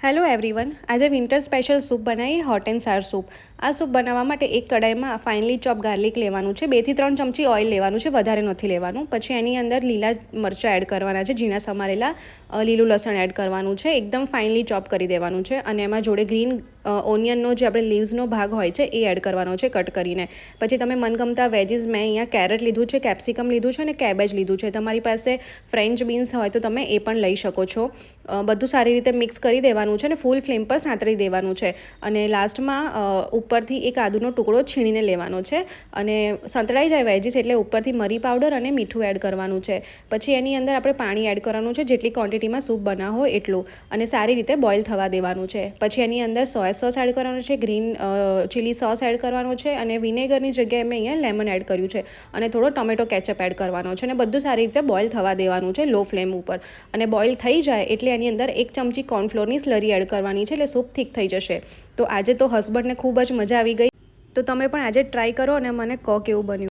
Hello everyone, આજે winter special soup બનાવીએ, hot and સાર સૂપ. આ સૂપ બનાવવા માટે એક કડાઈમાં ફાઇનલી ચોપ ગાર્લિક લેવાનું છે, 2 થી 3 ચમચી ઓઇલ લેવાનું છે, વધારે નથી લેવાનું. પછી એની અંદર લીલા મરચાં એડ કરવાના છે, ઝીણા સમારેલા લીલું લસણ એડ કરવાનું છે, એકદમ ફાઇનલી ચોપ કરી દેવાનું છે. અને એમાં જોડે ગ્રીન ઓનિયનનો જે આપણે લીવ્સનો ભાગ હોય છે એ એડ કરવાનો છે કટ કરીને. પછી તમે મનગમતા વેજીસ, મેં અહીંયા કેરેટ લીધું છે, કેપ્સિકમ લીધું છે અને કેબેજ લીધું છે. તમારી પાસે ફ્રેન્ચ બીન્સ હોય તો તમે એ પણ લઈ શકો છો. બધું સારી રીતે મિક્સ કરી દેવાનું છે અને ફૂલ ફ્લેમ પર સાંતળી દેવાનું છે. અને લાસ્ટમાં ઉપરથી એક આદુનો ટુકડો છીણીને લેવાનો છે. અને સંતળાઈ જાય વેજીસ એટલે ઉપરથી મરી પાવડર અને મીઠું એડ કરવાનું છે. પછી એની અંદર આપણે પાણી એડ કરવાનું છે, જેટલી ક્વોન્ટિટીમાં સૂપ બનાવો હોય એટલું, અને સારી રીતે બોઇલ થવા દેવાનું છે. પછી એની અંદર સોયા સોસ એડ કરવાનું છે, ગ્રીન ચીલી સોસ એડ કરવાનો છે, અને વિનેગરની જગ્યાએ મેં અહીંયા લેમન એડ કર્યું છે, અને થોડો ટોમેટો કેચઅપ એડ કરવાનો છે. અને બધું સારી રીતે બોઇલ થવા દેવાનું છે લો ફ્લેમ ઉપર. અને બોઇલ થઈ જાય એટલે એની અંદર 1 ચમચી કોર્નફ્લોરની સ્લરી એડ કરવાની છે, એટલે સૂપ થીક થઈ જશે. તો આજે તો હસબન્ડને ખૂબ જ મજા આવી ગઈ. તો તમે પણ આજે ટ્રાય કરો અને મને કહો કેવું બન્યું.